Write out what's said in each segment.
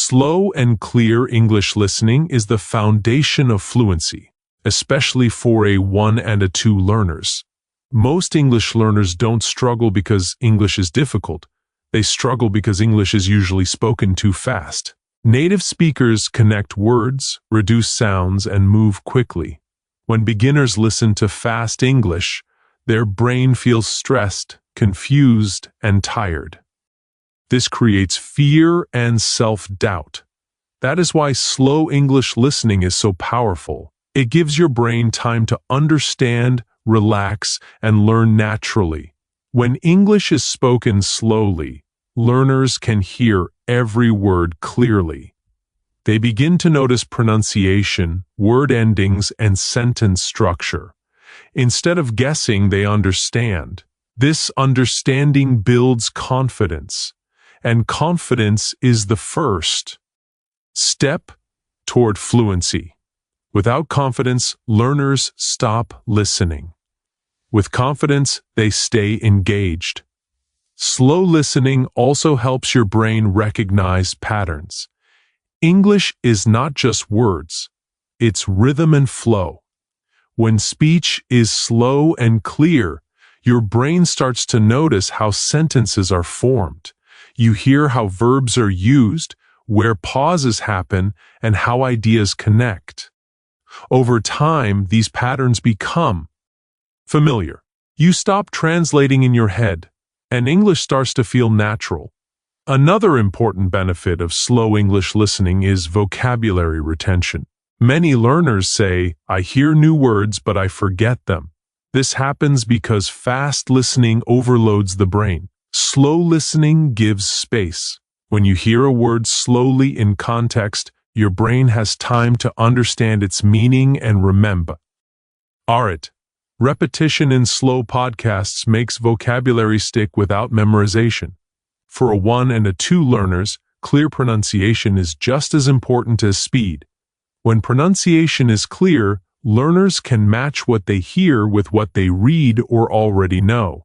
Slow and clear English listening is the foundation of fluency, especially for A1 and A2 learners. Most English learners don't struggle because English is difficult. They struggle because English is usually spoken too fast. Native speakers connect words, reduce sounds, and move quickly. When beginners listen to fast English, their brain feels stressed, confused, and tired. This creates fear and self-doubt. That is why slow English listening is so powerful. It gives your brain time to understand, relax, and learn naturally. When English is spoken slowly, learners can hear every word clearly. They begin to notice pronunciation, word endings, and sentence structure. Instead of guessing, they understand. This understanding builds confidence, and confidence is the first step toward fluency. Without confidence, learners stop listening. With confidence, they stay engaged. Slow listening also helps your brain recognize patterns. English is not just words, it's rhythm and flow. When speech is slow and clear, your brain starts to notice how sentences are formed. You hear how verbs are used, where pauses happen, and how ideas connect. Over time, these patterns become familiar. You stop translating in your head, and English starts to feel natural. Another important benefit of slow English listening is vocabulary retention. Many learners say, "I hear new words, but I forget them." This happens because fast listening overloads the brain. Slow listening gives space. When you hear a word slowly in context, your brain has time to understand its meaning and remember. Alright, repetition in slow podcasts makes vocabulary stick without memorization. For A1 and A2 learners, clear pronunciation is just as important as speed. When pronunciation is clear, learners can match what they hear with what they read or already know.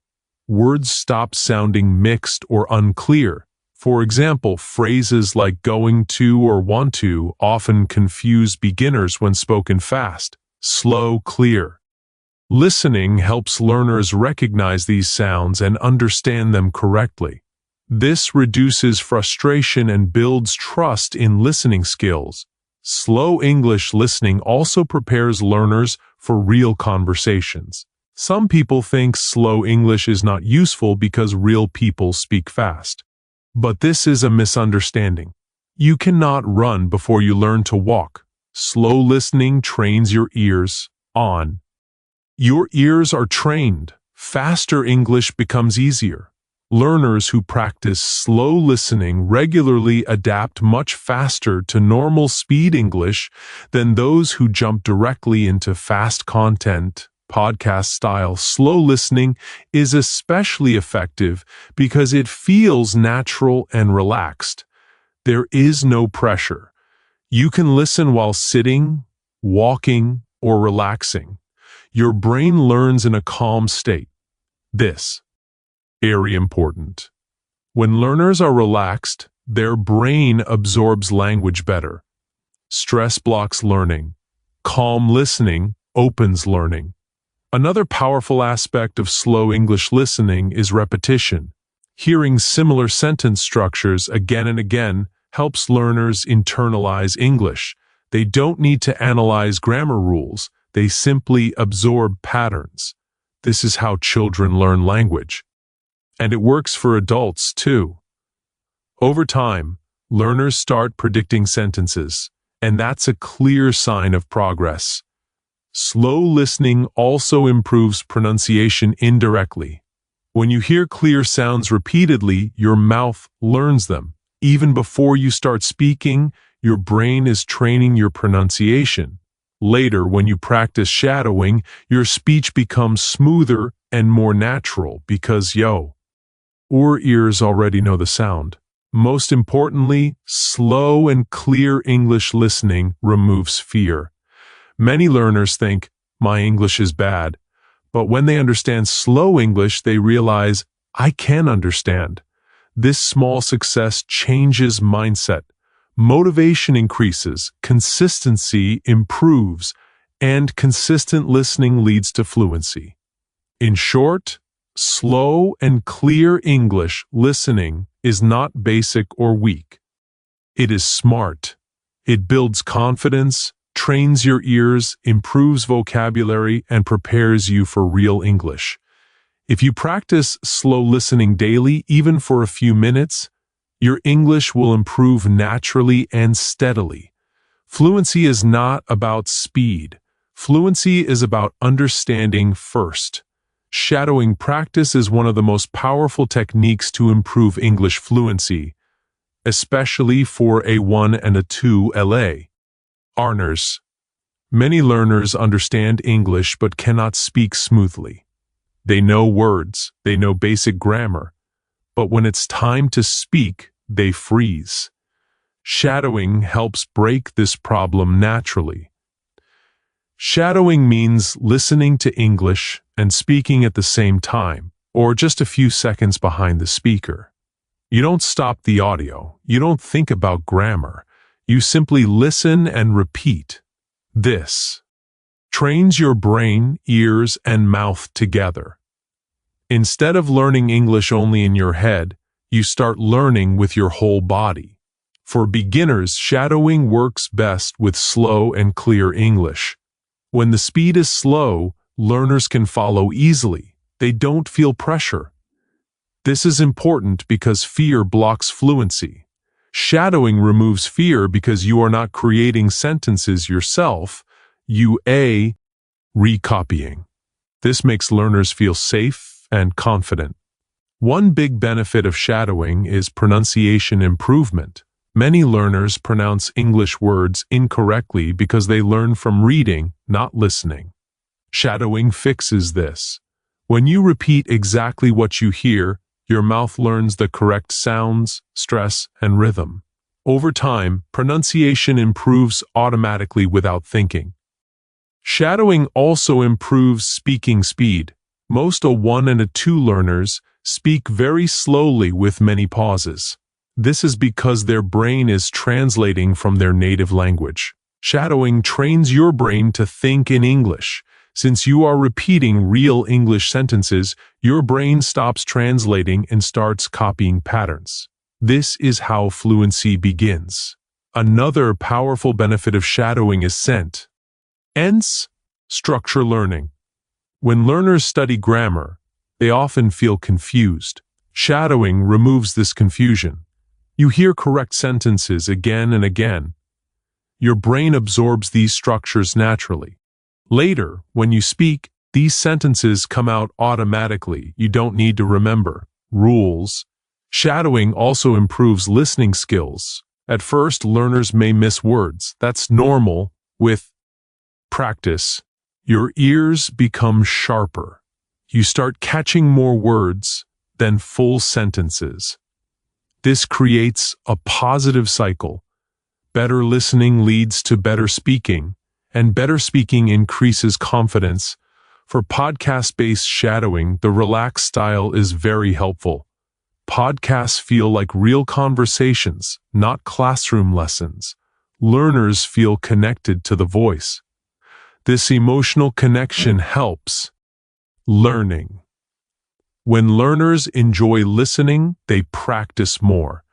Words stop sounding mixed or unclear. For example, phrases like going to or want to often confuse beginners when spoken fast. Slow, clear. Listening helps learners recognize these sounds and understand them correctly. This reduces frustration and builds trust in listening skills. Slow English listening also prepares learners for real conversations. Some people think slow English is not useful because real people speak fast. But this is a misunderstanding. You cannot run before you learn to walk. Slow listening trains your ears on. Your ears are trained. Faster English becomes easier. Learners who practice slow listening regularly adapt much faster to normal speed English than those who jump directly into fast content. Podcast style slow listening is especially effective because it feels natural and relaxed. There is no pressure. You can listen while sitting, walking, or relaxing. Your brain learns in a calm state. This very important. When learners are relaxed, their brain absorbs language better. Stress blocks learning. Calm listening opens learning. Another powerful aspect of slow English listening is repetition. Hearing similar sentence structures again and again helps learners internalize English. They don't need to analyze grammar rules. They simply absorb patterns. This is how children learn language. And it works for adults, too. Over time, learners start predicting sentences, and that's a clear sign of progress. Slow listening also improves pronunciation indirectly. When you hear clear sounds repeatedly, your mouth learns them. Even before you start speaking, your brain is training your pronunciation. Later, when you practice shadowing, your speech becomes smoother and more natural because your ears already know the sound. Most importantly, slow and clear English listening removes fear. Many learners think, "My English is bad," but when they understand slow English, they realize, "I can understand." This small success changes mindset. motivation increases, consistency improves, and consistent listening leads to fluency. In short, slow and clear English listening is not basic or weak. It is smart. It builds confidence, trains your ears, improves vocabulary, and prepares you for real English. If you practice slow listening daily, even for a few minutes, your English will improve naturally and steadily. Fluency is not about speed. Fluency is about understanding first. Shadowing practice is one of the most powerful techniques to improve English fluency, especially for a 1 and a 2 LA. Learners. Many learners understand English but cannot speak smoothly. They know words, they know basic grammar, but when it's time to speak, they freeze. Shadowing helps break this problem naturally. Shadowing means listening to English and speaking at the same time, or just a few seconds behind the speaker. You don't stop the audio. You don't think about grammar. You simply listen and repeat. This trains your brain, ears, and mouth together. Instead of learning English only in your head, you start learning with your whole body. For beginners, shadowing works best with slow and clear English. When the speed is slow, learners can follow easily. They don't feel pressure. This is important because fear blocks fluency. Shadowing removes fear because you are not creating sentences yourself, you are recopying. This makes learners feel safe and confident. One big benefit of shadowing is pronunciation improvement. Many learners pronounce English words incorrectly because they learn from reading, not listening. Shadowing fixes this. When you repeat exactly what you hear, your mouth learns the correct sounds, stress, and rhythm. Over time, pronunciation improves automatically without thinking. Shadowing also improves speaking speed. Most A1 and A2 learners speak very slowly with many pauses. This is because their brain is translating from their native language. Shadowing trains your brain to think in English. Since you are repeating real English sentences, your brain stops translating and starts copying patterns. This is how fluency begins. Another powerful benefit of shadowing is structure learning. When learners study grammar, they often feel confused. Shadowing removes this confusion. You hear correct sentences again and again. Your brain absorbs these structures naturally. Later, when you speak, these sentences come out automatically. You don't need to remember rules. Shadowing also improves listening skills. At first, learners may miss words. That's normal. With practice, your ears become sharper. You start catching more words than full sentences. This creates a positive cycle. Better listening leads to better speaking, and better speaking increases confidence. For podcast-based shadowing, the relaxed style is very helpful. Podcasts feel like real conversations, not classroom lessons. Learners feel connected to the voice. This emotional connection helps learning. When learners enjoy listening, they practice more.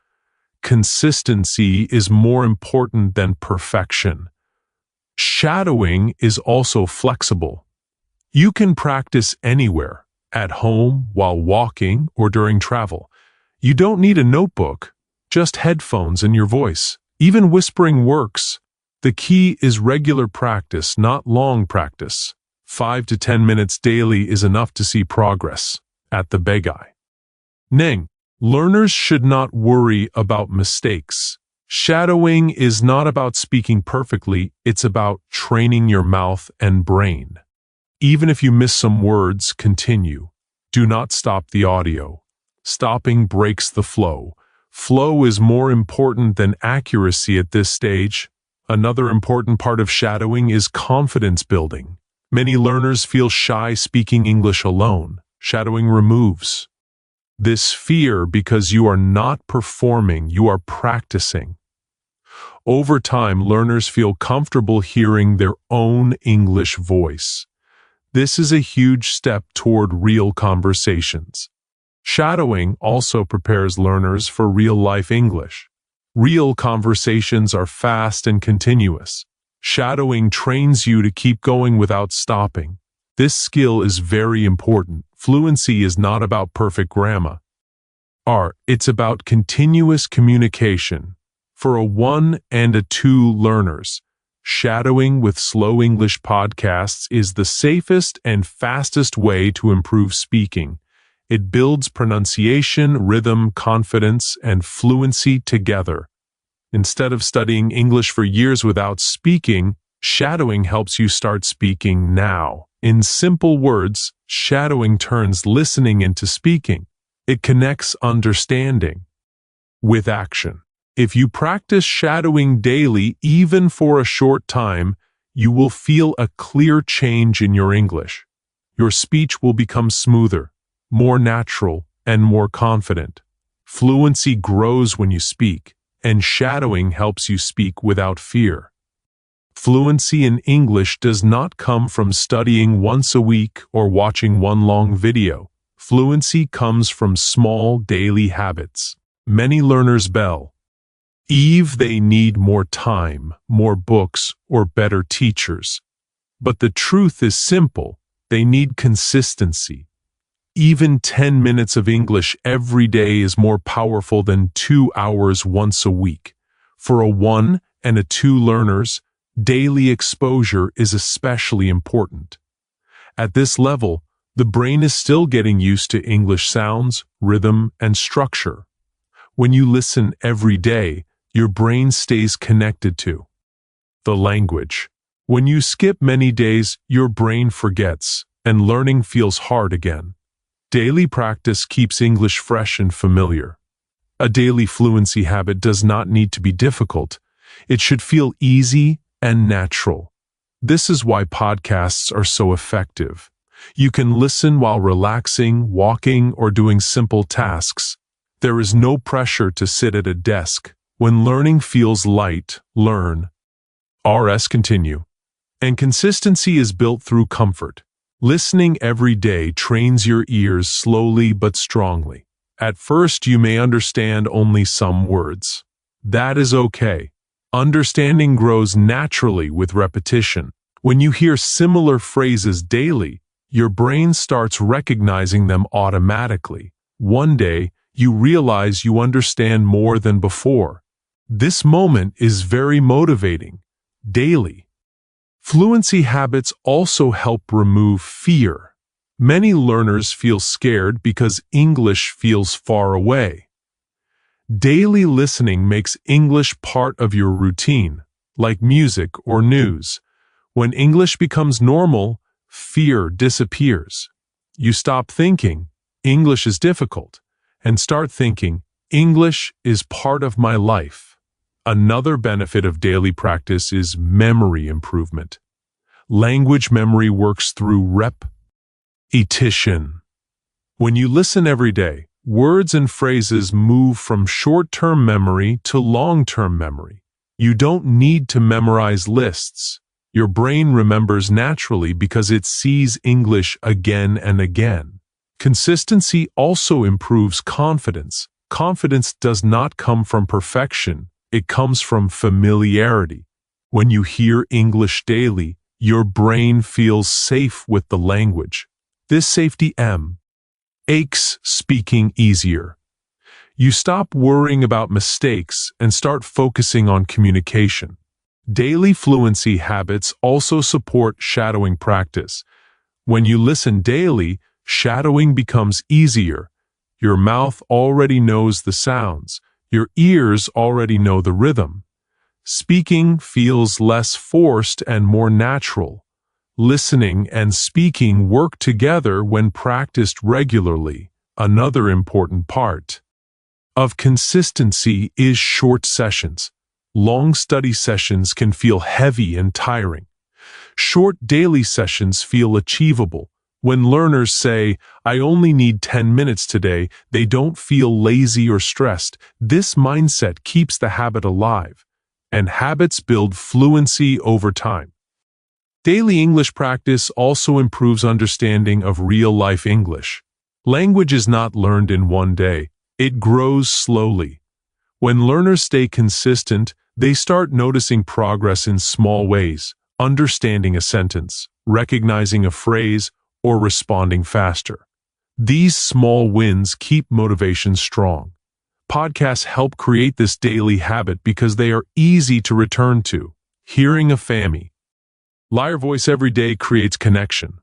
Consistency is more important than perfection. Shadowing is also flexible. You can practice anywhere, at home, while walking, or during travel. You don't need a notebook, just headphones and your voice. Even whispering works. The key is regular practice, not long practice. 5 to 10 minutes daily is enough to see progress. At the Begai. Learners should not worry about mistakes. Shadowing is not about speaking perfectly, it's about training your mouth and brain. Even if you miss some words, continue. Do not stop the audio. Stopping breaks the flow. Flow is more important than accuracy at this stage. Another important part of shadowing is confidence building. Many learners feel shy speaking English alone. Shadowing removes this fear because you are not performing, you are practicing. Over time, learners feel comfortable hearing their own English voice. This is a huge step toward real conversations. Shadowing also prepares learners for real-life English. Real conversations are fast and continuous. Shadowing trains you to keep going without stopping. This skill is very important. Fluency is not about perfect grammar. It's about continuous communication. For a 1 and a 2 learners, shadowing with Slow English podcasts is the safest and fastest way to improve speaking. It builds pronunciation, rhythm, confidence, and fluency together. Instead of studying English for years without speaking, shadowing helps you start speaking now. In simple words, shadowing turns listening into speaking. It connects understanding with action. If you practice shadowing daily, even for a short time, you will feel a clear change in your English. Your speech will become smoother, more natural, and more confident. Fluency grows when you speak, and shadowing helps you speak without fear. Fluency in English does not come from studying once a week or watching one long video. Fluency comes from small daily habits. Many learners they need more time, more books, or better teachers. But the truth is simple. They need consistency. Even 10 minutes of English every day is more powerful than 2 hours once a week. For a 1 and a 2 learners, daily exposure is especially important. At this level, the brain is still getting used to English sounds, rhythm, and structure. When you listen every day, your brain stays connected to the language. When you skip many days, your brain forgets, and learning feels hard again. Daily practice keeps English fresh and familiar. A daily fluency habit does not need to be difficult. It should feel easy and natural. This is why podcasts are so effective. You can listen while relaxing, walking, or doing simple tasks. There is no pressure to sit at a desk. When learning feels light, learn. Continue. And consistency is built through comfort. Listening every day trains your ears slowly but strongly. At first, you may understand only some words. That is okay. Understanding grows naturally with repetition. When you hear similar phrases daily, your brain starts recognizing them automatically. One day, you realize you understand more than before. This moment is very motivating. Daily. Fluency habits also help remove fear. Many learners feel scared because English feels far away. Daily listening makes English part of your routine, like music or news. When English becomes normal, fear disappears. You stop thinking, English is difficult, and start thinking, English is part of my life. Another benefit of daily practice is memory improvement. Language memory works through repetition. When you listen every day, words and phrases move from short-term memory to long-term memory. You don't need to memorize lists. Your brain remembers naturally because it sees English again and again. Consistency also improves confidence. Confidence does not come from perfection. It comes from familiarity. When you hear English daily, your brain feels safe with the language. This safety makes speaking easier. You stop worrying about mistakes and start focusing on communication. Daily fluency habits also support shadowing practice. When you listen daily, shadowing becomes easier. Your mouth already knows the sounds. Your ears already know the rhythm. Speaking feels less forced and more natural. Listening and speaking work together when practiced regularly. Another important part of consistency is short sessions. Long study sessions can feel heavy and tiring. Short daily sessions feel achievable. When learners say, I only need 10 minutes today, they don't feel lazy or stressed. This mindset keeps the habit alive. and habits build fluency over time. Daily English practice also improves understanding of real-life English. Language is not learned in one day. It grows slowly. When learners stay consistent, they start noticing progress in small ways, understanding a sentence, recognizing a phrase, or responding faster. These small wins keep motivation strong. Podcasts help create this daily habit because they are easy to return to. Hearing a family liar voice every day creates connection.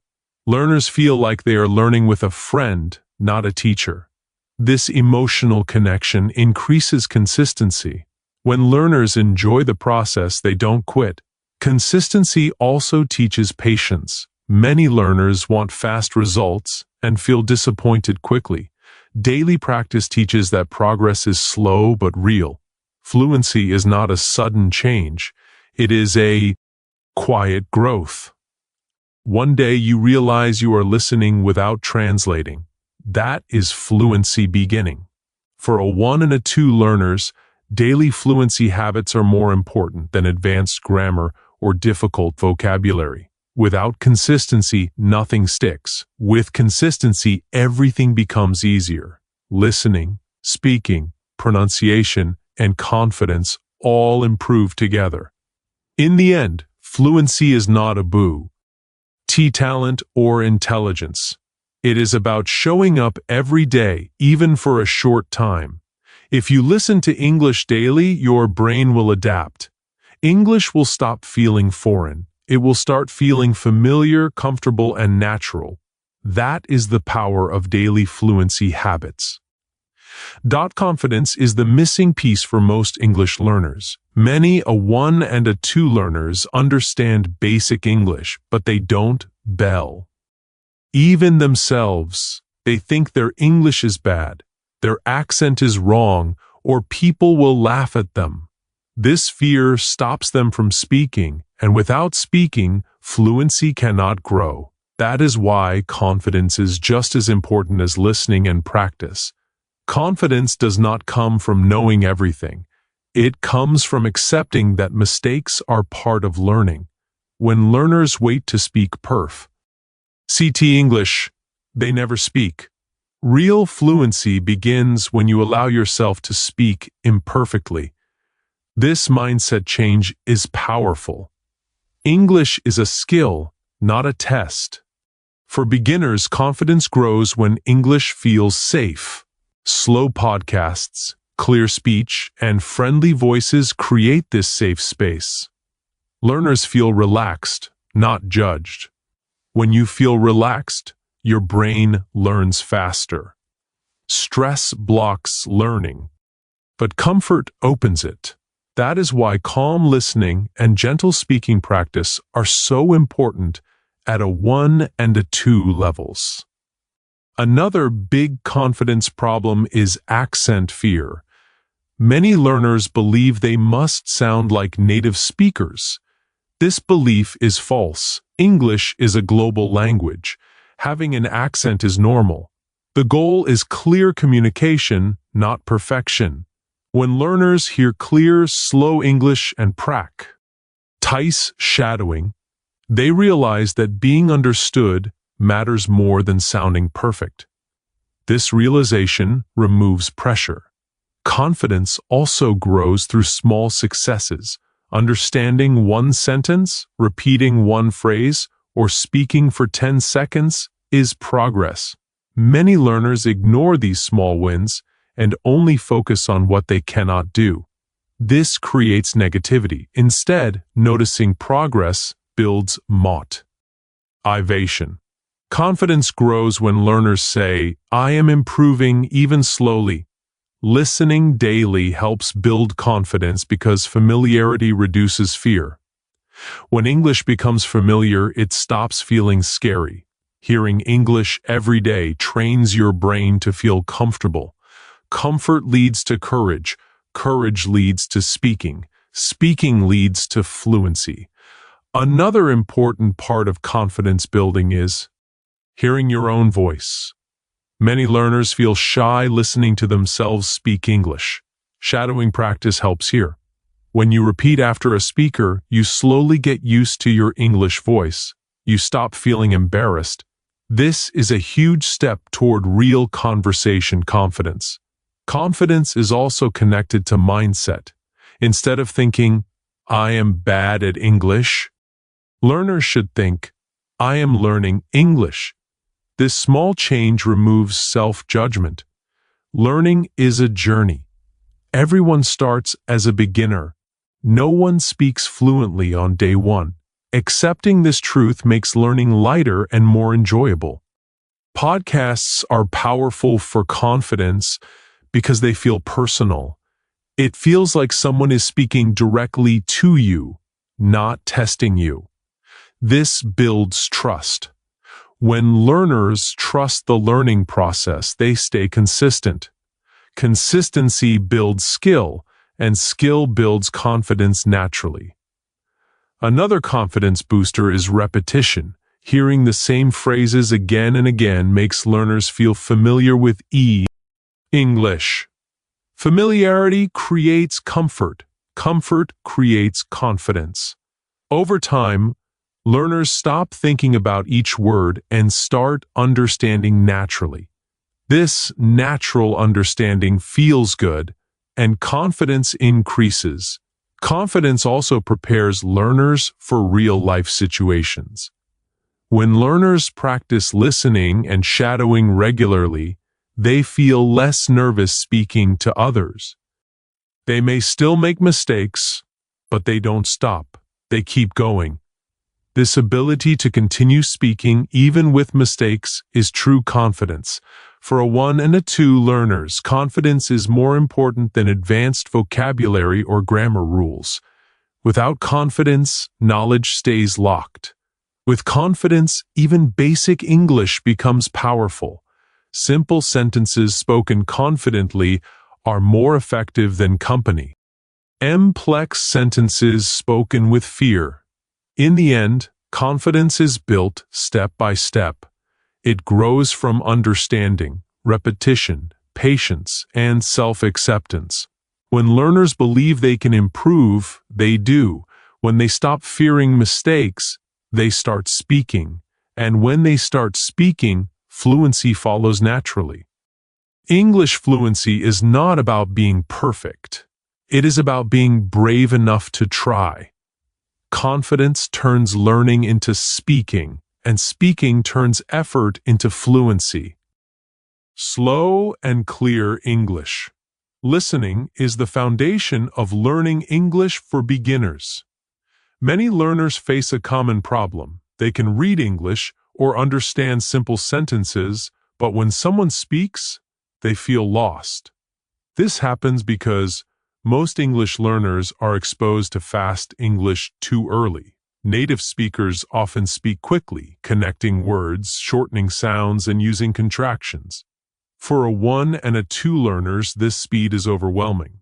Learners feel like they are learning with a friend, not a teacher. This emotional connection increases consistency. When learners enjoy the process, they don't quit. Consistency also teaches patience. Many learners want fast results and feel disappointed quickly. Daily practice teaches that progress is slow but real. Fluency is not a sudden change. It is a quiet growth. One day you realize you are listening without translating. That is fluency beginning. For a 1 and a 2 learners, daily fluency habits are more important than advanced grammar or difficult vocabulary. Without consistency, nothing sticks. With consistency, everything becomes easier. Listening, speaking, pronunciation, and confidence all improve together. In the end, fluency is not a talent or intelligence. It is about showing up every day, even for a short time. If you listen to English daily, your brain will adapt. English will stop feeling foreign. It will start feeling familiar, comfortable, and natural. That is the power of daily fluency habits. Confidence is the missing piece for most English learners. Many a 1 and a 2 learners understand basic English, but they don't bell. Even themselves, they think their English is bad, their accent is wrong, or people will laugh at them. This fear stops them from speaking, and without speaking, fluency cannot grow. That is why confidence is just as important as listening and practice. Confidence does not come from knowing everything. It comes from accepting that mistakes are part of learning. When learners wait to speak CT English, they never speak. Real fluency begins when you allow yourself to speak imperfectly. This mindset change is powerful. English is a skill, not a test. For beginners, confidence grows when English feels safe. Slow podcasts, clear speech, and friendly voices create this safe space. Learners feel relaxed, not judged. When you feel relaxed, your brain learns faster. Stress blocks learning, but comfort opens it. That is why calm listening and gentle speaking practice are so important at a 1 and a 2 levels. Another big confidence problem is accent fear. Many learners believe they must sound like native speakers. This belief is false. English is a global language. Having an accent is normal. The goal is clear communication, not perfection. When learners hear clear, slow English and practice shadowing, they realize that being understood matters more than sounding perfect. This realization removes pressure. Confidence also grows through small successes. Understanding one sentence, repeating one phrase, or speaking for 10 seconds is progress. Many learners ignore these small wins and only focus on what they cannot do. This creates negativity. Instead, noticing progress builds motivation. Confidence grows when learners say, "I am improving even slowly." Listening daily helps build confidence because familiarity reduces fear. When English becomes familiar, it stops feeling scary. Hearing English every day trains your brain to feel comfortable. Comfort leads to courage. Courage leads to speaking. Speaking leads to fluency. Another important part of confidence building is hearing your own voice. Many learners feel shy listening to themselves speak English. Shadowing practice helps here. When you repeat after a speaker, you slowly get used to your English voice. You stop feeling embarrassed. This is a huge step toward real conversation confidence. Confidence is also connected to mindset. Instead of thinking, "I am bad at English," learners should think, "I am learning English." This small change removes self-judgment. Learning is a journey. Everyone starts as a beginner. No one speaks fluently on day one. Accepting this truth makes learning lighter and more enjoyable. Podcasts are powerful for confidence because they feel personal. It feels like someone is speaking directly to you, not testing you. This builds trust. When learners trust the learning process, they stay consistent. Consistency builds skill, and skill builds confidence naturally. Another confidence booster is repetition. Hearing the same phrases again and again makes learners feel familiar with English. Familiarity creates comfort. Comfort creates confidence. Over time, learners stop thinking about each word and start understanding naturally. This natural understanding feels good, and confidence increases. Confidence also prepares learners for real-life situations. When learners practice listening and shadowing regularly, they feel less nervous speaking to others. They may still make mistakes, but they don't stop. They keep going. This ability to continue speaking even with mistakes is true confidence. For a 1 and a 2 learners, confidence is more important than advanced vocabulary or grammar rules. Without confidence, knowledge stays locked. With confidence, even basic English becomes powerful. Simple sentences spoken confidently are more effective than complex sentences spoken with fear. In the end, confidence is built step by step. It grows from understanding, repetition, patience, and self-acceptance. When learners believe they can improve, they do. When they stop fearing mistakes, they start speaking. And when they start speaking, fluency follows naturally. English fluency is not about being perfect. It is about being brave enough to try. Confidence turns learning into speaking, and speaking turns effort into fluency. Slow and clear English. Listening is the foundation of learning English for beginners. Many learners face a common problem. They can read English or understand simple sentences, but when someone speaks, they feel lost. This happens because most English learners are exposed to fast English too early. Native speakers often speak quickly, connecting words, shortening sounds, and using contractions. For a 1 and a 2 learners, this speed is overwhelming.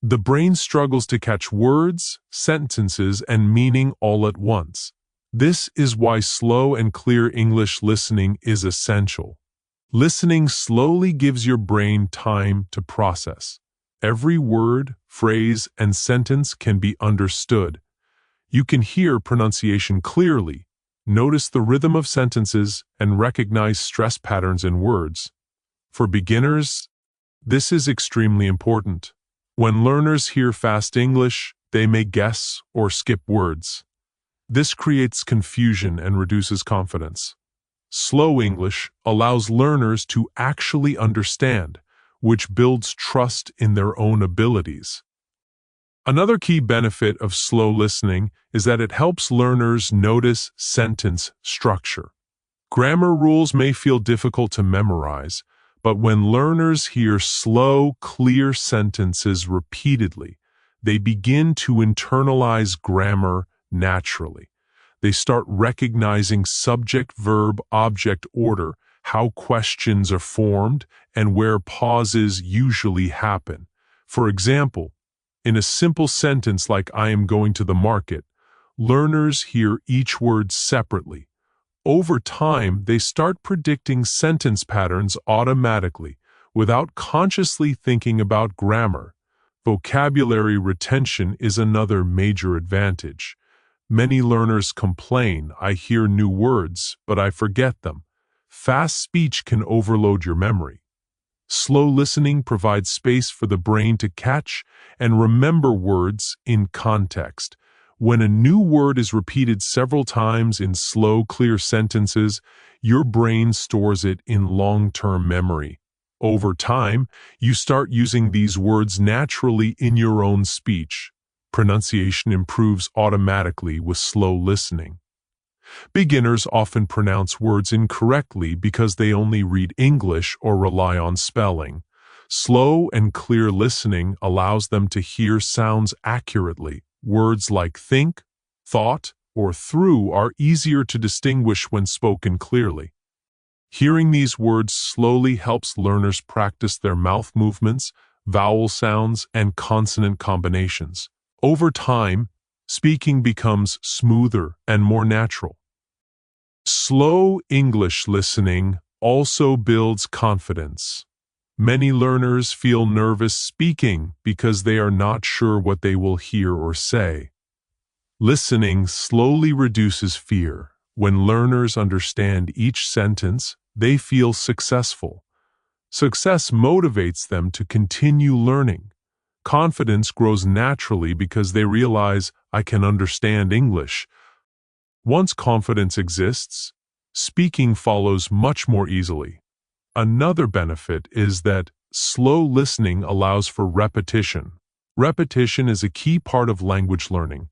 The brain struggles to catch words, sentences, and meaning all at once. This is why slow and clear English listening is essential. Listening slowly gives your brain time to process. Every word, phrase, and sentence can be understood. You can hear pronunciation clearly, notice the rhythm of sentences, and recognize stress patterns in words. For beginners, this is extremely important. When learners hear fast English, they may guess or skip words. This creates confusion and reduces confidence. Slow English allows learners to actually understand, which builds trust in their own abilities. Another key benefit of slow listening is that it helps learners notice sentence structure. Grammar rules may feel difficult to memorize, but when learners hear slow, clear sentences repeatedly, they begin to internalize grammar naturally. They start recognizing subject, verb, object order, how questions are formed, and where pauses usually happen. For example, in a simple sentence like "I am going to the market," learners hear each word separately. Over time, they start predicting sentence patterns automatically, without consciously thinking about grammar. Vocabulary retention is another major advantage. Many learners complain, "I hear new words, but I forget them." Fast speech can overload your memory. Slow listening provides space for the brain to catch and remember words in context. When a new word is repeated several times in slow, clear sentences, your brain stores it in long-term memory. Over time, you start using these words naturally in your own speech. Pronunciation improves automatically with slow listening. Beginners often pronounce words incorrectly because they only read English or rely on spelling. Slow and clear listening allows them to hear sounds accurately. Words like think, thought, or through are easier to distinguish when spoken clearly. Hearing these words slowly helps learners practice their mouth movements, vowel sounds, and consonant combinations. Over time, speaking becomes smoother and more natural. Slow English listening also builds confidence. Many learners feel nervous speaking because they are not sure what they will hear or say. Listening slowly reduces fear. When learners understand each sentence, they feel successful. Success motivates them to continue learning. Confidence grows naturally because they realize, "I can understand English." Once confidence exists, speaking follows much more easily. Another benefit is that slow listening allows for repetition. Repetition is a key part of language learning.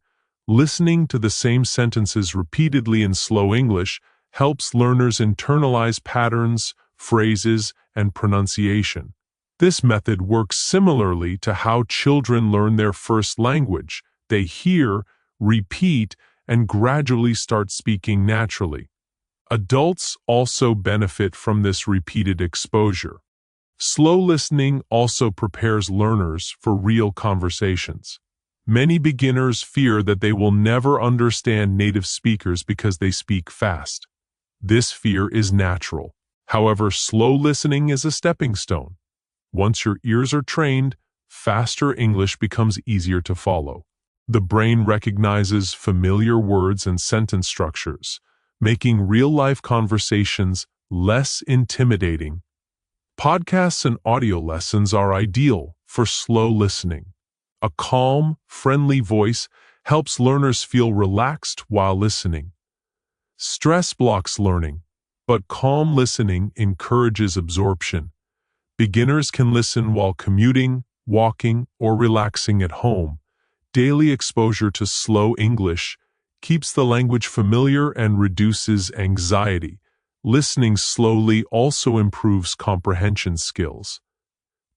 Listening to the same sentences repeatedly in slow English helps learners internalize patterns, phrases, and pronunciation. This method works similarly to how children learn their first language. They hear, repeat, and gradually start speaking naturally. Adults also benefit from this repeated exposure. Slow listening also prepares learners for real conversations. Many beginners fear that they will never understand native speakers because they speak fast. This fear is natural. However, slow listening is a stepping stone. Once your ears are trained, faster English becomes easier to follow. The brain recognizes familiar words and sentence structures, making real-life conversations less intimidating. Podcasts and audio lessons are ideal for slow listening. A calm, friendly voice helps learners feel relaxed while listening. Stress blocks learning, but calm listening encourages absorption. Beginners can listen while commuting, walking, or relaxing at home. Daily exposure to slow English keeps the language familiar and reduces anxiety. Listening slowly also improves comprehension skills.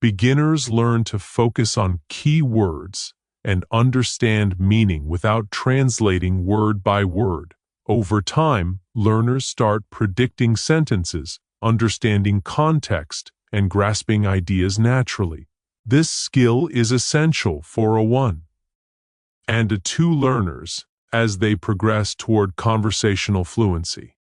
Beginners learn to focus on key words and understand meaning without translating word by word. Over time, learners start predicting sentences, understanding context, and grasping ideas naturally. This skill is essential for a 1 and a 2 learners as they progress toward conversational fluency.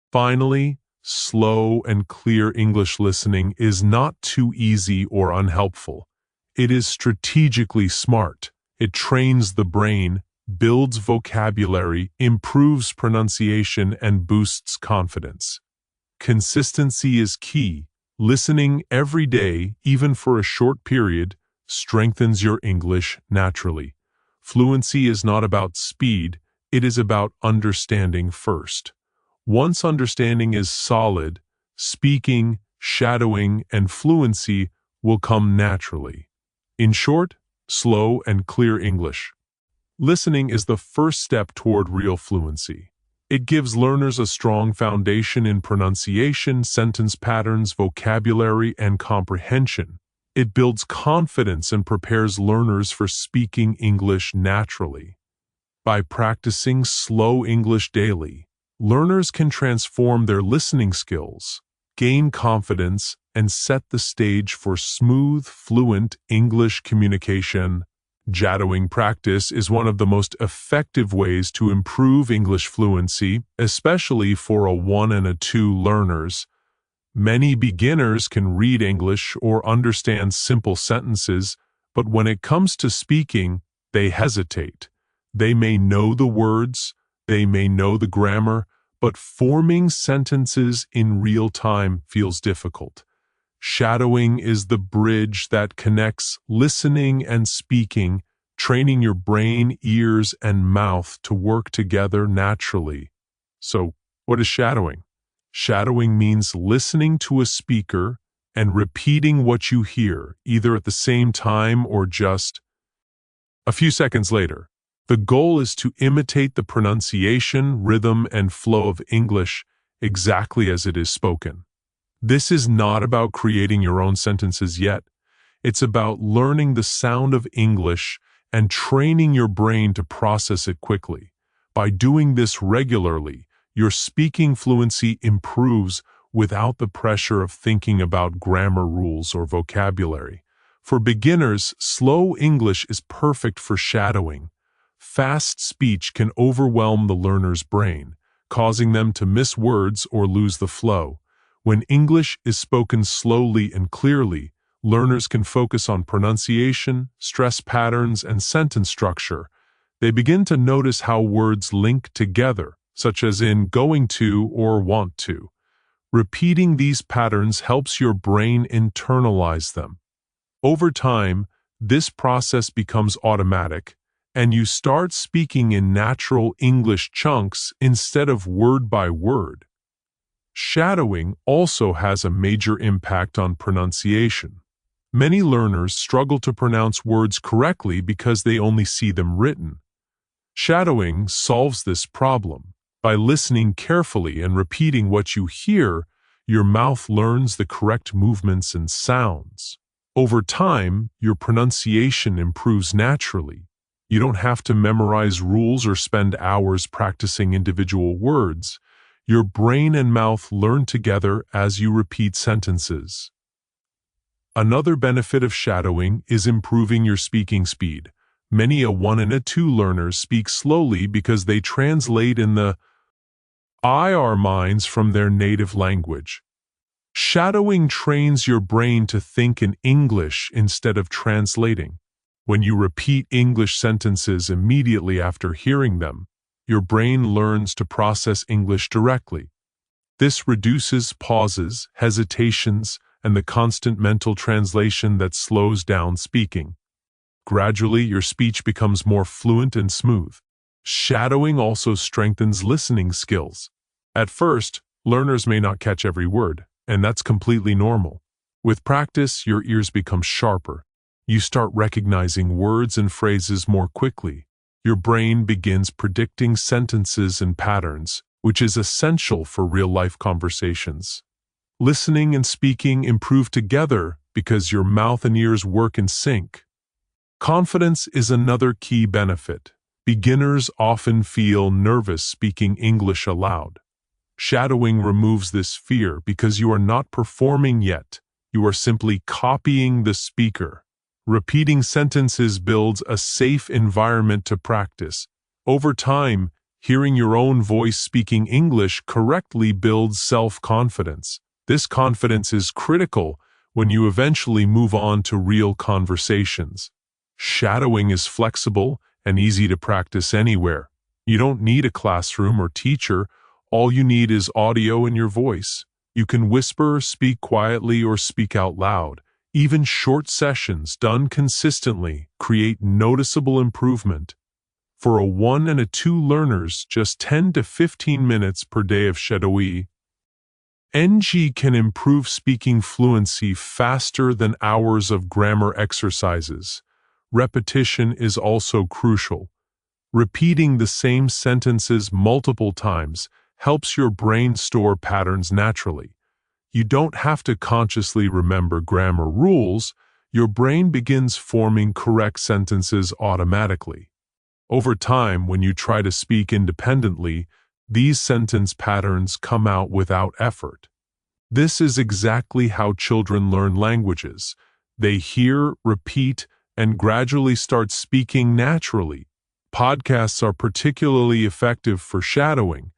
Finally, slow and clear English listening is not too easy or unhelpful. It is strategically smart. It trains the brain, builds vocabulary, improves pronunciation, and boosts confidence. Consistency is key. Listening every day, even for a short period, strengthens your English naturally. Fluency is not about speed, it is about understanding first. Once understanding is solid, speaking, shadowing, and fluency will come naturally. In short, slow and clear English. Listening is the first step toward real fluency. It gives learners a strong foundation in pronunciation, sentence patterns, vocabulary, and comprehension. It builds confidence and prepares learners for speaking English naturally. By practicing slow English daily, learners can transform their listening skills, gain confidence, and set the stage for smooth, fluent English communication. Shadowing practice is one of the most effective ways to improve English fluency, especially for a 1 and a 2 learners. Many beginners can read English or understand simple sentences, But when it comes to speaking, they hesitate. They may know the words, they may know the grammar, but forming sentences in real time feels difficult. Shadowing is the bridge that connects listening and speaking, training your brain, ears, and mouth to work together naturally. So, what is shadowing? Shadowing means listening to a speaker and repeating what you hear, either at the same time or just a few seconds later. The goal is to imitate the pronunciation, rhythm, and flow of English exactly as it is spoken. This is not about creating your own sentences yet. It's about learning the sound of English and training your brain to process it quickly. By doing this regularly, your speaking fluency improves without the pressure of thinking about grammar rules or vocabulary. For beginners, slow English is perfect for shadowing. Fast speech can overwhelm the learner's brain, causing them to miss words or lose the flow. When English is spoken slowly and clearly, learners can focus on pronunciation, stress patterns, and sentence structure. They begin to notice how words link together, such as in going to or want to. Repeating these patterns helps your brain internalize them. Over time, this process becomes automatic, and you start speaking in natural English chunks instead of word by word. Shadowing also has a major impact on pronunciation. Many learners struggle to pronounce words correctly because they only see them written. Shadowing solves this problem. By listening carefully and repeating what you hear, your mouth learns the correct movements and sounds. Over time, your pronunciation improves naturally. You don't have to memorize rules or spend hours practicing individual words. Your brain and mouth learn together as you repeat sentences. Another benefit of shadowing is improving your speaking speed. Many a 1 and a 2 learners speak slowly because they translate in the IR minds from their native language. Shadowing trains your brain to think in English instead of translating. When you repeat English sentences immediately after hearing them, your brain learns to process English directly. This reduces pauses, hesitations, and the constant mental translation that slows down speaking. Gradually, your speech becomes more fluent and smooth. Shadowing also strengthens listening skills. At first, learners may not catch every word, and that's completely normal. With practice, your ears become sharper. You start recognizing words and phrases more quickly. Your brain begins predicting sentences and patterns, which is essential for real-life conversations. Listening and speaking improve together because your mouth and ears work in sync. Confidence is another key benefit. Beginners often feel nervous speaking English aloud. Shadowing removes this fear because you are not performing yet. You are simply copying the speaker. Repeating sentences builds a safe environment to practice. Over time, hearing your own voice speaking English correctly builds self-confidence. This confidence is critical when you eventually move on to real conversations. Shadowing is flexible and easy to practice anywhere. You don't need a classroom or teacher. All you need is audio and your voice. You can whisper, speak quietly, or speak out loud. Even short sessions done consistently create noticeable improvement. For a 1 and a 2 learners, just 10 to 15 minutes per day of shadowing can improve speaking fluency faster than hours of grammar exercises. Repetition is also crucial. Repeating the same sentences multiple times helps your brain store patterns naturally. You don't have to consciously remember grammar rules. Your brain begins forming correct sentences automatically. Over time, when you try to speak independently, these sentence patterns come out without effort. This is exactly how children learn languages. They hear, repeat, and gradually start speaking naturally. Podcasts are particularly effective for shadowing.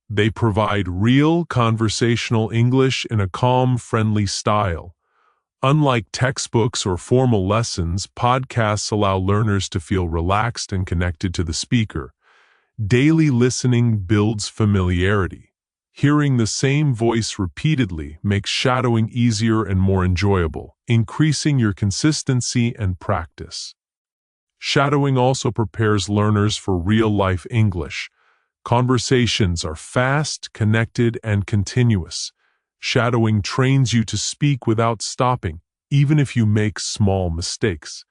They provide real conversational English in a calm, friendly style. Unlike textbooks or formal lessons, podcasts allow learners to feel relaxed and connected to the speaker. Daily listening builds familiarity. Hearing the same voice repeatedly makes shadowing easier and more enjoyable, increasing your consistency and practice. Shadowing also prepares learners for real-life English. Conversations are fast, connected, and continuous. Shadowing trains you to speak without stopping, even if you make small mistakes.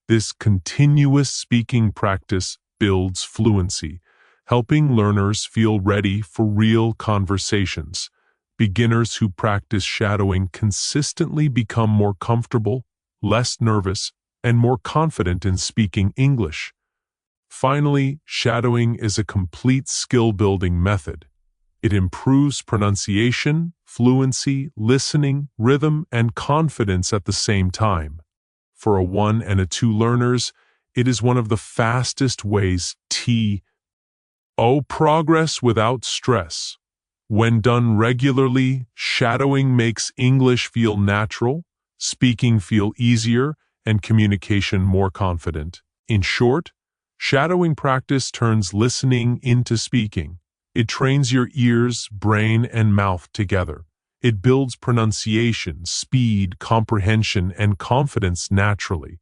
This continuous speaking practice builds fluency, helping learners feel ready for real conversations. Beginners who practice shadowing consistently become more comfortable, less nervous, and more confident in speaking English. Finally, shadowing is a complete skill-building method. It improves pronunciation, fluency, listening, rhythm, and confidence at the same time. For a 1 and a 2 learners, it is one of the fastest ways to progress without stress. When done regularly, shadowing makes English feel natural, speaking feel easier, and communication more confident. In short, shadowing practice turns listening into speaking. It trains your ears, brain, and mouth together. It builds pronunciation, speed, comprehension, and confidence naturally.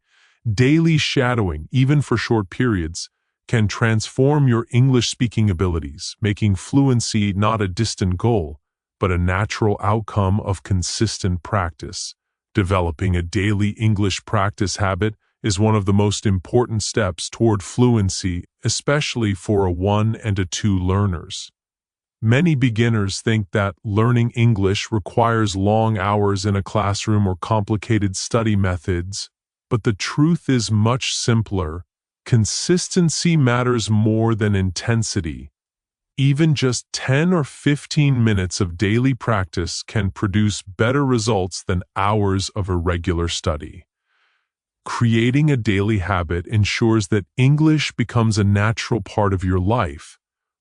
Daily shadowing, even for short periods, can transform your English-speaking abilities, making fluency not a distant goal, but a natural outcome of consistent practice. Developing a daily English practice habit is one of the most important steps toward fluency, especially for a 1 and a 2 learners. Many beginners think that learning English requires long hours in a classroom or complicated study methods, but the truth is much simpler. Consistency matters more than intensity. Even just 10 or 15 minutes of daily practice can produce better results than hours of irregular study. Creating a daily habit ensures that English becomes a natural part of your life,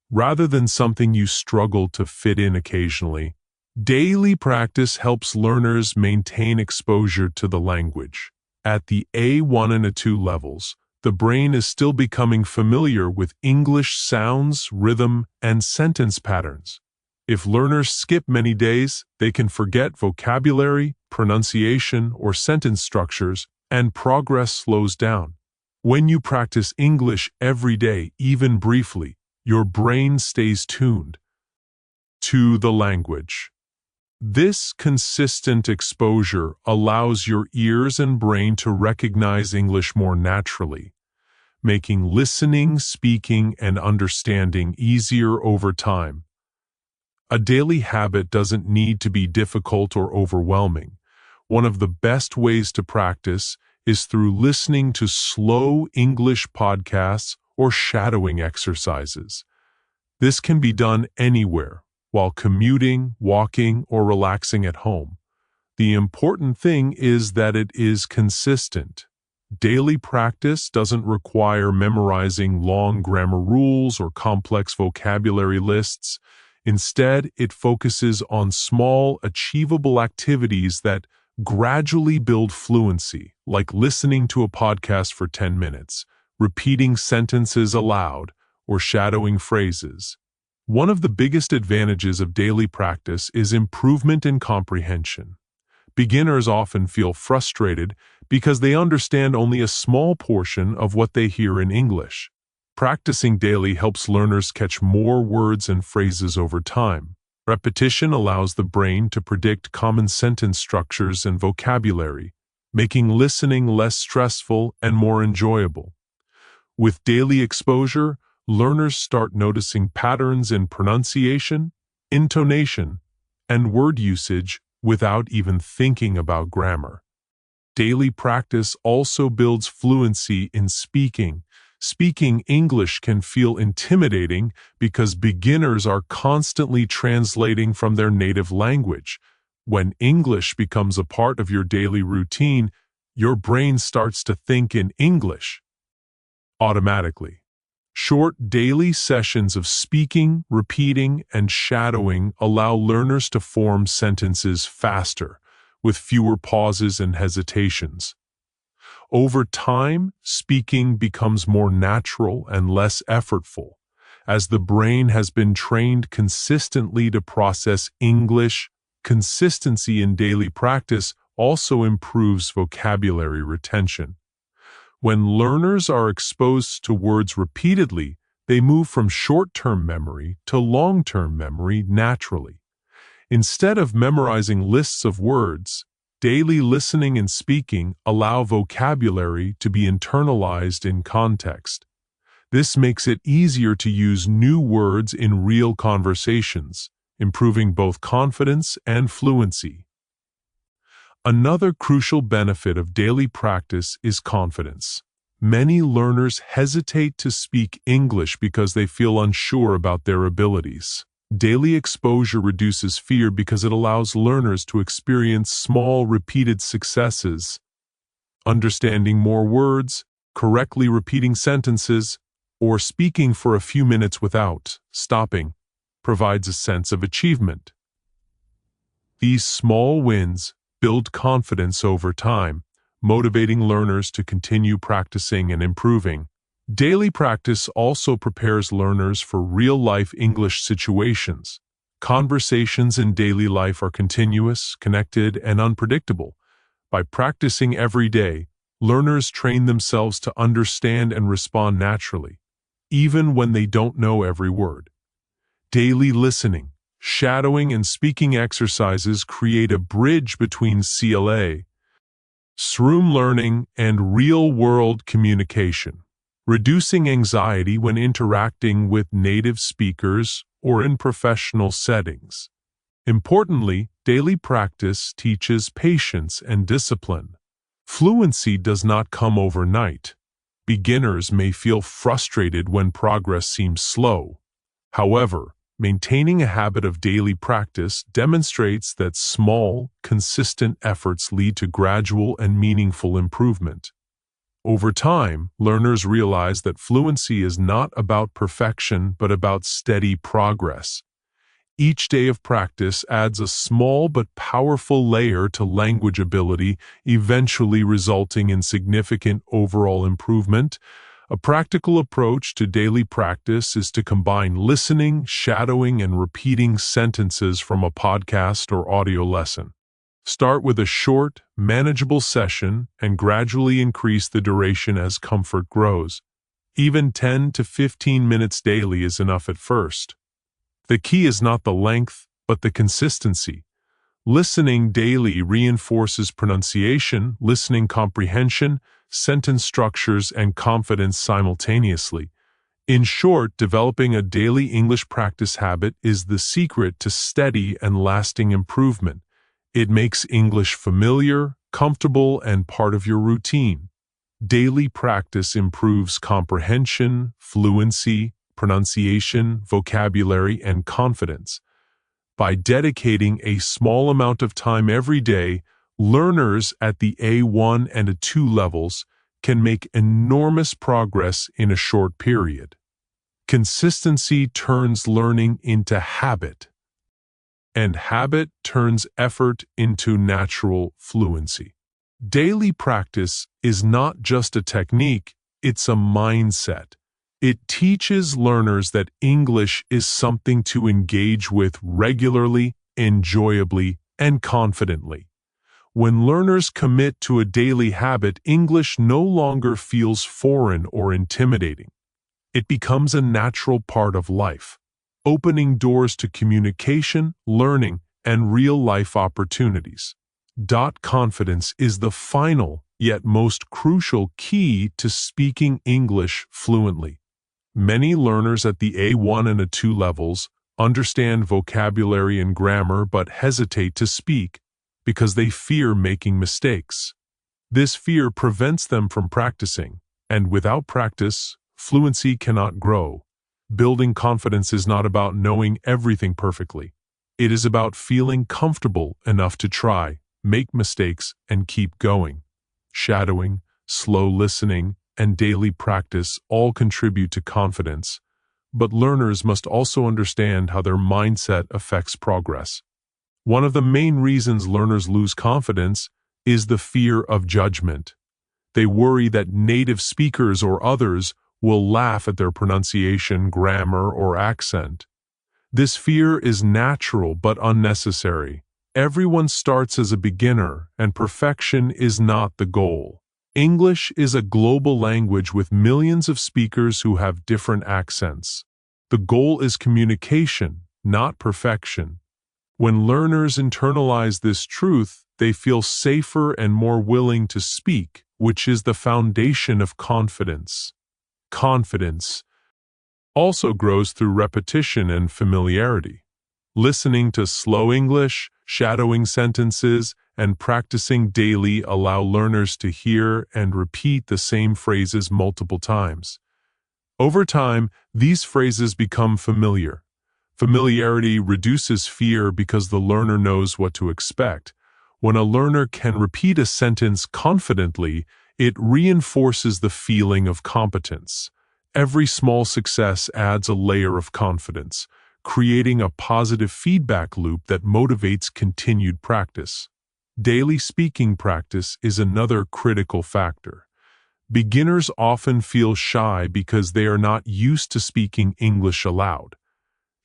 rather than something you struggle to fit in occasionally. Daily practice helps learners maintain exposure to the language. At the A1 and A2 levels, the brain is still becoming familiar with English sounds, rhythm, and sentence patterns. If learners skip many days, they can forget vocabulary, pronunciation, or sentence structures, and progress slows down. When you practice English every day, even briefly, your brain stays tuned to the language. This consistent exposure allows your ears and brain to recognize English more naturally, making listening, speaking, and understanding easier over time. A daily habit doesn't need to be difficult or overwhelming. One of the best ways to practice is through listening to slow English podcasts or shadowing exercises. This can be done anywhere, while commuting, walking, or relaxing at home. The important thing is that it is consistent. Daily practice doesn't require memorizing long grammar rules or complex vocabulary lists. Instead, it focuses on small, achievable activities that gradually build fluency, like listening to a podcast for 10 minutes, repeating sentences aloud, or shadowing phrases. One of the biggest advantages of daily practice is improvement in comprehension. Beginners often feel frustrated because they understand only a small portion of what they hear in English. Practicing daily helps learners catch more words and phrases over time. Repetition allows the brain to predict common sentence structures and vocabulary, making listening less stressful and more enjoyable. With daily exposure, learners start noticing patterns in pronunciation, intonation, and word usage without even thinking about grammar. Daily practice also builds fluency in speaking. Speaking English can feel intimidating because beginners are constantly translating from their native language. When English becomes a part of your daily routine, your brain starts to think in English automatically. Short daily sessions of speaking, repeating, and shadowing allow learners to form sentences faster, with fewer pauses and hesitations. Over time, speaking becomes more natural and less effortful, as the brain has been trained consistently to process English. Consistency in daily practice also improves vocabulary retention. When learners are exposed to words repeatedly, they move from short-term memory to long-term memory naturally. Instead of memorizing lists of words, daily listening and speaking allow vocabulary to be internalized in context. This makes it easier to use new words in real conversations, improving both confidence and fluency. Another crucial benefit of daily practice is confidence. Many learners hesitate to speak English because they feel unsure about their abilities. Daily exposure reduces fear because it allows learners to experience small, repeated successes. Understanding more words, correctly repeating sentences, or speaking for a few minutes without stopping provides a sense of achievement. These small wins build confidence over time, motivating learners to continue practicing and improving. Daily practice also prepares learners for real-life English situations. Conversations in daily life are continuous, connected, and unpredictable. By practicing every day, learners train themselves to understand and respond naturally, even when they don't know every word. Daily listening, shadowing, and speaking exercises create a bridge between CLA, SROOM learning, and real-world communication, reducing anxiety when interacting with native speakers or in professional settings. Importantly, daily practice teaches patience and discipline. Fluency does not come overnight. Beginners may feel frustrated when progress seems slow. However, maintaining a habit of daily practice demonstrates that small, consistent efforts lead to gradual and meaningful improvement. Over time, learners realize that fluency is not about perfection but about steady progress. Each day of practice adds a small but powerful layer to language ability, eventually resulting in significant overall improvement. A practical approach to daily practice is to combine listening, shadowing, and repeating sentences from a podcast or audio lesson. Start with a short, manageable session and gradually increase the duration as comfort grows. Even 10 to 15 minutes daily is enough at first. The key is not the length, but the consistency. Listening daily reinforces pronunciation, listening comprehension, sentence structures, and confidence simultaneously. In short, developing a daily English practice habit is the secret to steady and lasting improvement. It makes English familiar, comfortable, and part of your routine. Daily practice improves comprehension, fluency, pronunciation, vocabulary, and confidence. By dedicating a small amount of time every day, learners at the A1 and A2 levels can make enormous progress in a short period. Consistency turns learning into habit, and habit turns effort into natural fluency. Daily practice is not just a technique, it's a mindset. It teaches learners that English is something to engage with regularly, enjoyably, and confidently. When learners commit to a daily habit, English no longer feels foreign or intimidating. It becomes a natural part of life, opening doors to communication, learning, and real-life opportunities. Confidence is the final, yet most crucial key to speaking English fluently. Many learners at the A1 and A2 levels understand vocabulary and grammar but hesitate to speak because they fear making mistakes. This fear prevents them from practicing, and without practice, fluency cannot grow. Building confidence is not about knowing everything perfectly. It is about feeling comfortable enough to try, make mistakes, and keep going. Shadowing, slow listening, and daily practice all contribute to confidence, but learners must also understand how their mindset affects progress. One of the main reasons learners lose confidence is the fear of judgment. They worry that native speakers or others will laugh at their pronunciation, grammar, or accent. This fear is natural but unnecessary. Everyone starts as a beginner, and perfection is not the goal. English is a global language with millions of speakers who have different accents. The goal is communication, not perfection. When learners internalize this truth, they feel safer and more willing to speak, which is the foundation of confidence. Confidence also grows through repetition and familiarity. Listening to slow English, shadowing sentences, and practicing daily allow learners to hear and repeat the same phrases multiple times. Over time, these phrases become familiar. Familiarity reduces fear because the learner knows what to expect. When a learner can repeat a sentence confidently, it reinforces the feeling of competence. Every small success adds a layer of confidence, creating a positive feedback loop that motivates continued practice. Daily speaking practice is another critical factor. Beginners often feel shy because they are not used to speaking English aloud.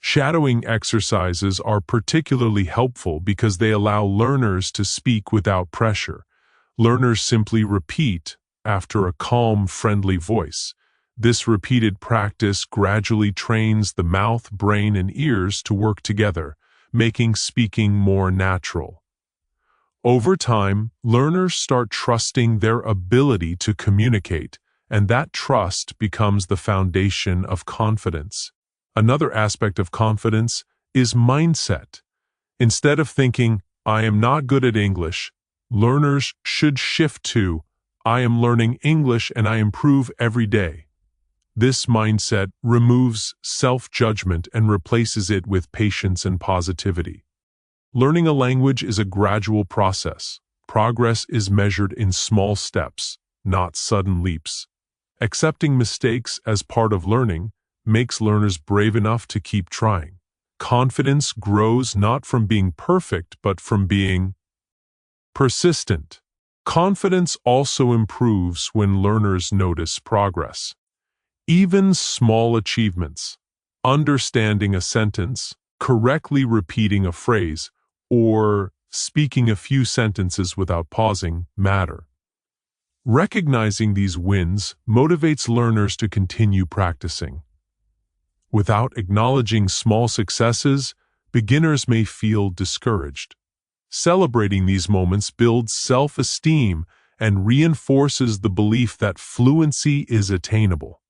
Shadowing exercises are particularly helpful because they allow learners to speak without pressure. Learners simply repeat after a calm, friendly voice. This repeated practice gradually trains the mouth, brain, and ears to work together, making speaking more natural. Over time, learners start trusting their ability to communicate, and that trust becomes the foundation of confidence. Another aspect of confidence is mindset. Instead of thinking, "I am not good at English," learners should shift to, "I am learning English and I improve every day." This mindset removes self-judgment and replaces it with patience and positivity. Learning a language is a gradual process. Progress is measured in small steps, not sudden leaps. Accepting mistakes as part of learning makes learners brave enough to keep trying. Confidence grows not from being perfect, but from being persistent. Confidence also improves when learners notice progress. Even small achievements, understanding a sentence, correctly repeating a phrase, or speaking a few sentences without pausing, matter. Recognizing these wins motivates learners to continue practicing. Without acknowledging small successes, beginners may feel discouraged. Celebrating these moments builds self-esteem and reinforces the belief that fluency is attainable.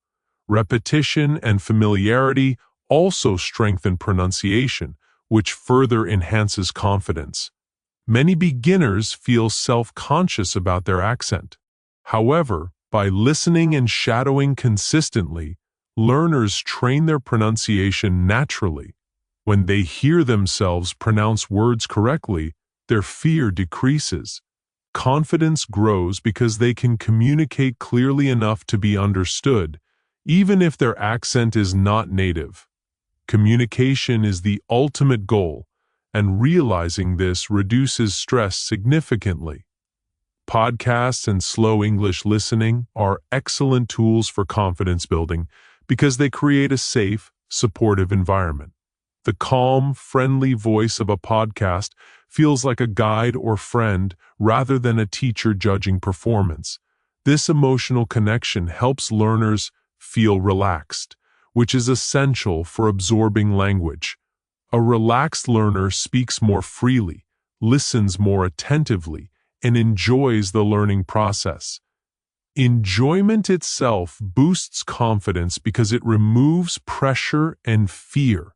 Repetition and familiarity also strengthen pronunciation, which further enhances confidence. Many beginners feel self-conscious about their accent. However, by listening and shadowing consistently, learners train their pronunciation naturally. When they hear themselves pronounce words correctly, their fear decreases. Confidence grows because they can communicate clearly enough to be understood, even if their accent is not native. Communication is the ultimate goal, and realizing this reduces stress significantly. Podcasts and slow English listening are excellent tools for confidence building because they create a safe, supportive environment. The calm, friendly voice of a podcast feels like a guide or friend rather than a teacher judging performance. This emotional connection helps learners feel relaxed, which is essential for absorbing language. A relaxed learner speaks more freely, listens more attentively, and enjoys the learning process. Enjoyment itself boosts confidence because it removes pressure and fear.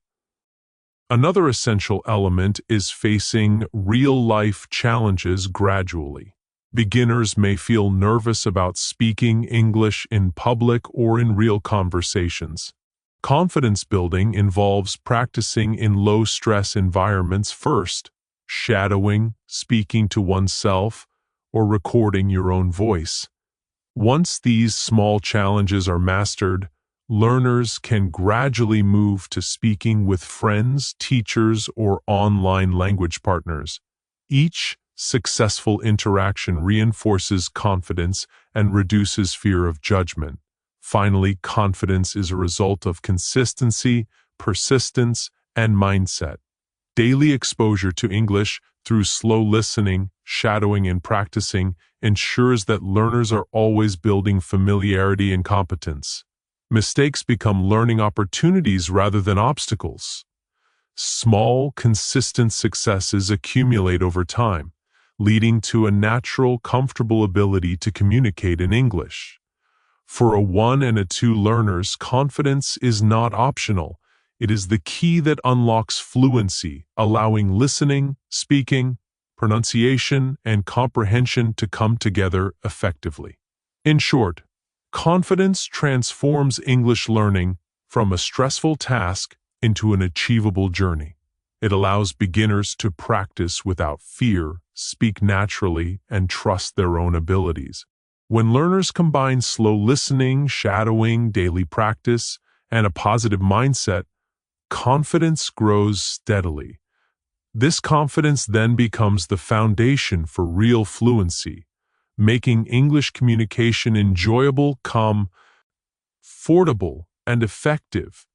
Another essential element is facing real-life challenges gradually. Beginners may feel nervous about speaking English in public or in real conversations. Confidence building involves practicing in low-stress environments first, shadowing, speaking to oneself, or recording your own voice. Once these small challenges are mastered, Learners can gradually move to speaking with friends, teachers, or online language partners. Each successful interaction reinforces confidence and reduces fear of judgment. Finally, confidence is a result of consistency, persistence, and mindset. Daily exposure to English through slow listening, shadowing, and practicing ensures that learners are always building familiarity and competence. Mistakes become learning opportunities rather than obstacles. Small, consistent successes accumulate over time, leading to a natural, comfortable ability to communicate in English. For a 1 and a 2 learners, confidence is not optional. It is the key that unlocks fluency, allowing listening, speaking, pronunciation, and comprehension to come together effectively. In short, confidence transforms English learning from a stressful task into an achievable journey. It allows beginners to practice without fear, speak naturally, and trust their own abilities. When learners combine slow listening, shadowing, daily practice, and a positive mindset, confidence grows steadily. This confidence then becomes the foundation for real fluency, making English communication enjoyable, calm, affordable, and effective.